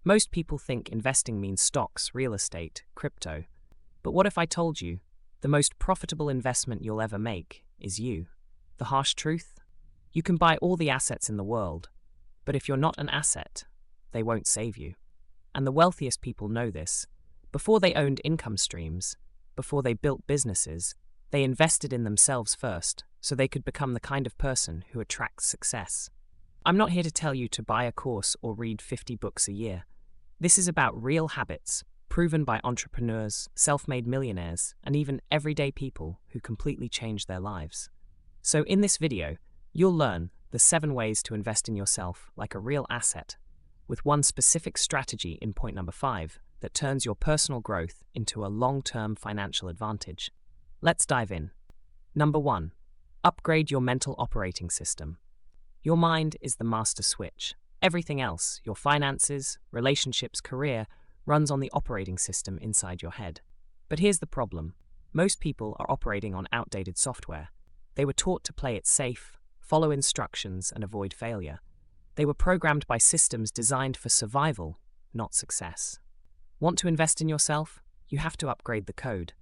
Most people think investing means stocks, real estate, crypto. But what if I told you the most profitable investment you'll ever make is you? The harsh truth? You can buy all the assets in the world, but if you're not an asset, they won't save you. And the wealthiest people know this. Before they owned income streams, before they built businesses, they invested in themselves first so they could become the kind of person who attracts success. I'm not here to tell you to buy a course or read 50 books a year. This is about real habits, proven by entrepreneurs, self-made millionaires, and even everyday people who completely change their lives. So in this video, you'll learn the 7 ways to invest in yourself like a real asset, with one specific strategy in point number 5 that turns your personal growth into a long-term financial advantage. Let's dive in. Number 1. Upgrade your mental operating system. Your mind is the master switch. Everything else, your finances, relationships, career, runs on the operating system inside your head. But here's the problem. Most people are operating on outdated software. They were taught to play it safe, follow instructions, and avoid failure. They were programmed by systems designed for survival, not success. Want to invest in yourself? You have to upgrade the code.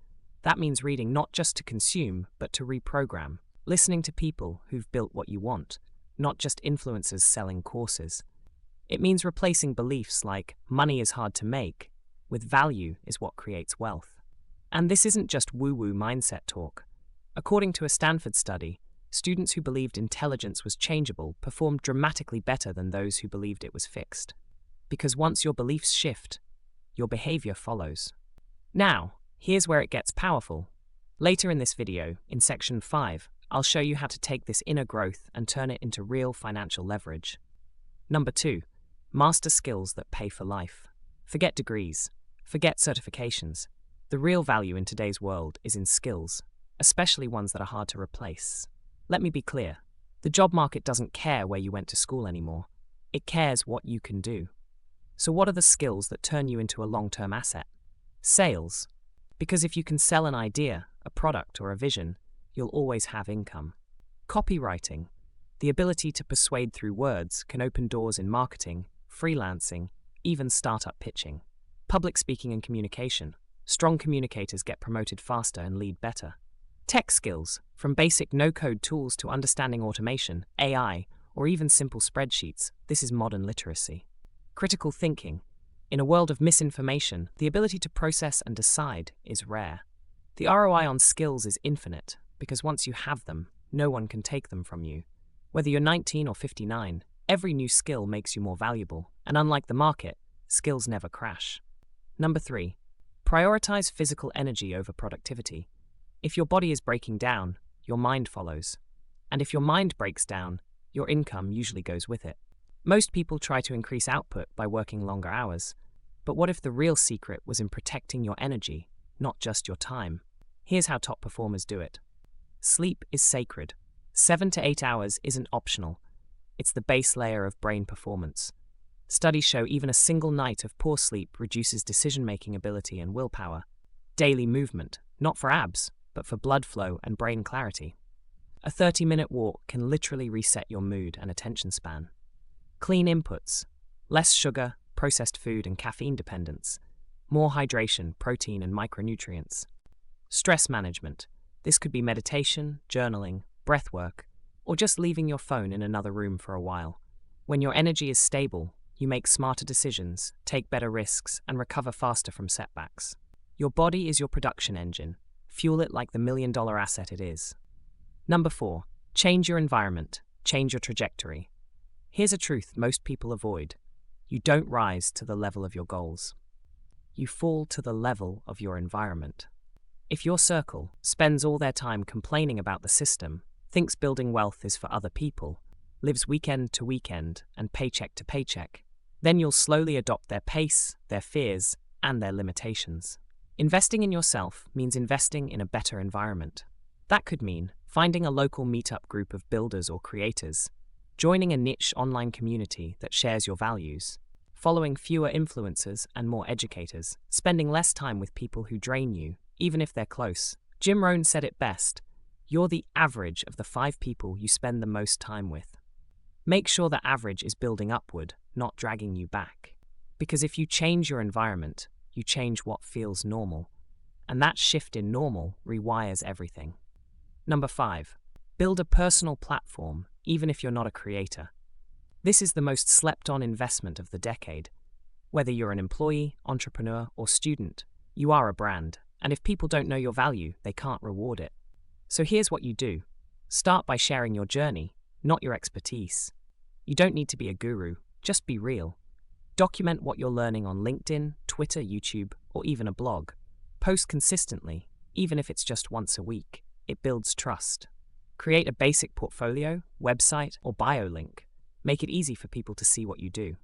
That means reading not just to consume, but to reprogram. Listening to people who've built what you want, not just influencers selling courses. It means replacing beliefs like money is hard to make with value is what creates wealth. And this isn't just woo-woo mindset talk. According to a Stanford study, students who believed intelligence was changeable performed dramatically better than those who believed it was fixed. Because once your beliefs shift, your behavior follows. Now, here's where it gets powerful. Later in this video, in section 5, I'll show you how to take this inner growth and turn it into real financial leverage. Number 2. Master skills that pay for life. Forget degrees. Forget certifications. The real value in today's world is in skills, especially ones that are hard to replace. Let me be clear. The job market doesn't care where you went to school anymore. It cares what you can do. So what are the skills that turn you into a long-term asset? Sales. Because if you can sell an idea, a product, or a vision, you'll always have income. Copywriting. The ability to persuade through words can open doors in marketing, freelancing, even startup pitching. Public speaking and communication. Strong communicators get promoted faster and lead better. Tech skills, from basic no-code tools to understanding automation, AI, or even simple spreadsheets, this is modern literacy. Critical thinking. In a world of misinformation, the ability to process and decide is rare. The ROI on skills is infinite, because once you have them, no one can take them from you. Whether you're 19 or 59, every new skill makes you more valuable, and unlike the market, skills never crash. Number 3. Prioritize physical energy over productivity. If your body is breaking down, your mind follows. And if your mind breaks down, your income usually goes with it. Most people try to increase output by working longer hours. But what if the real secret was in protecting your energy, not just your time? Here's how top performers do it. Sleep is sacred. 7 to 8 hours isn't optional. It's the base layer of brain performance. Studies show even a single night of poor sleep reduces decision-making ability and willpower. Daily movement, not for abs, but for blood flow and brain clarity. A 30-minute walk can literally reset your mood and attention span. Clean inputs, less sugar, processed food and caffeine dependence, more hydration, protein and micronutrients. Stress management. This could be meditation, journaling, breath work, or just leaving your phone in another room for a while. When your energy is stable, you make smarter decisions, take better risks, and recover faster from setbacks. Your body is your production engine. Fuel it like the million-dollar asset it is. Number 4. Change your environment. Change your trajectory. Here's a truth most people avoid. You don't rise to the level of your goals. You fall to the level of your environment. If your circle spends all their time complaining about the system, thinks building wealth is for other people, lives weekend to weekend and paycheck to paycheck, then you'll slowly adopt their pace, their fears, and their limitations. Investing in yourself means investing in a better environment. That could mean finding a local meetup group of builders or creators, joining a niche online community that shares your values, following fewer influencers and more educators, spending less time with people who drain you, even if they're close. Jim Rohn said it best, you're the average of the 5 people you spend the most time with. Make sure the average is building upward, not dragging you back. Because if you change your environment, you change what feels normal. And that shift in normal rewires everything. Number 5. Build a personal platform, even if you're not a creator. This is the most slept-on investment of the decade. Whether you're an employee, entrepreneur, or student, you are a brand, and if people don't know your value, they can't reward it. So here's what you do. Start by sharing your journey, not your expertise. You don't need to be a guru, just be real. Document what you're learning on LinkedIn, Twitter, YouTube, or even a blog. Post consistently, even if it's just once a week. It builds trust. Create a basic portfolio, website, or bio link. Make it easy for people to see what you do.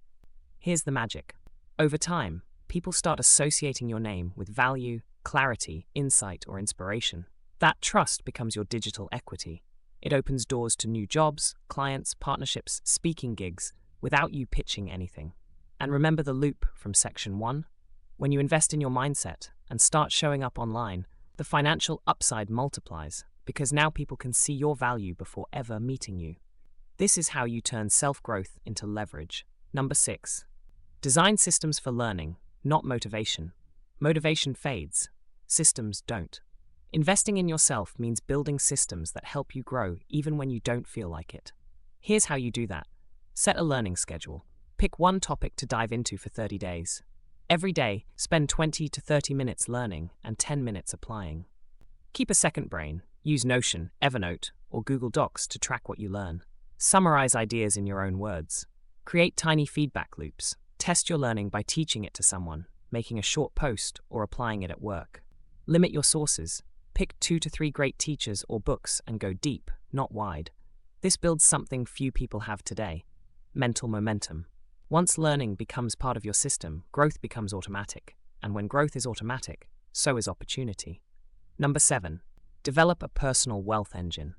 Here's the magic. Over time, people start associating your name with value, clarity, insight, or inspiration. That trust becomes your digital equity. It opens doors to new jobs, clients, partnerships, speaking gigs, without you pitching anything. And remember the loop from section 1? When you invest in your mindset and start showing up online, the financial upside multiplies, because now people can see your value before ever meeting you. This is how you turn self-growth into leverage. Number 6. Design systems for learning, not motivation. Motivation fades. Systems don't. Investing in yourself means building systems that help you grow even when you don't feel like it. Here's how you do that. Set a learning schedule. Pick one topic to dive into for 30 days. Every day, spend 20 to 30 minutes learning and 10 minutes applying. Keep a second brain. Use Notion, Evernote, or Google Docs to track what you learn. Summarize ideas in your own words. Create tiny feedback loops. Test your learning by teaching it to someone, making a short post, or applying it at work. Limit your sources. Pick 2 to 3 great teachers or books and go deep, not wide. This builds something few people have today: mental momentum. Once learning becomes part of your system, growth becomes automatic. And when growth is automatic, so is opportunity. Number 7. Develop a personal wealth engine.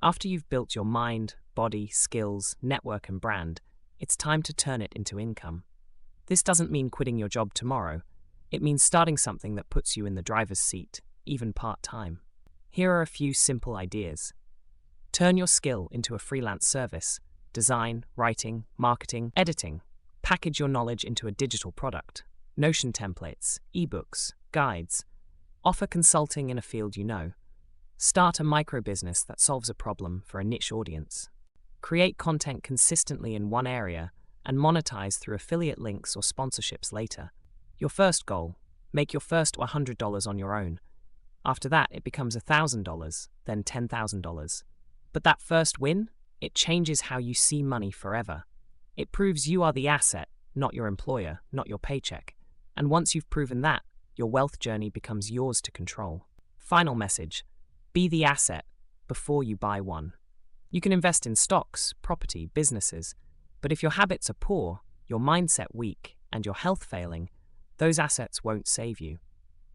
After you've built your mind, body, skills, network, and brand, it's time to turn it into income. This doesn't mean quitting your job tomorrow. It means starting something that puts you in the driver's seat, even part-time. Here are a few simple ideas. Turn your skill into a freelance service. Design, writing, marketing, editing. Package your knowledge into a digital product. Notion templates, ebooks, guides. Offer consulting in a field you know. Start a micro-business that solves a problem for a niche audience. Create content consistently in one area and monetize through affiliate links or sponsorships later. Your first goal: make your first $100 on your own. After that, it becomes $1,000, then $10,000. But that first win? It changes how you see money forever. It proves you are the asset, not your employer, not your paycheck. And once you've proven that, your wealth journey becomes yours to control. Final message: be the asset before you buy one. You can invest in stocks, property, businesses, but if your habits are poor, your mindset weak, and your health failing, those assets won't save you.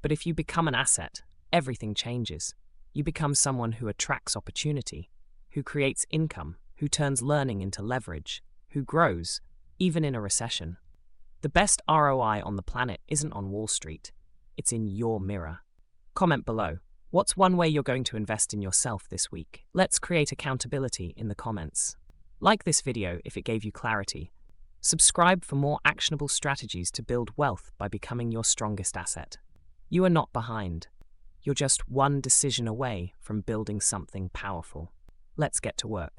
But if you become an asset, everything changes. You become someone who attracts opportunity, who creates income, who turns learning into leverage, who grows, even in a recession. The best ROI on the planet isn't on Wall Street. It's in your mirror. Comment below. What's one way you're going to invest in yourself this week? Let's create accountability in the comments. Like this video if it gave you clarity. Subscribe for more actionable strategies to build wealth by becoming your strongest asset. You are not behind. You're just one decision away from building something powerful. Let's get to work.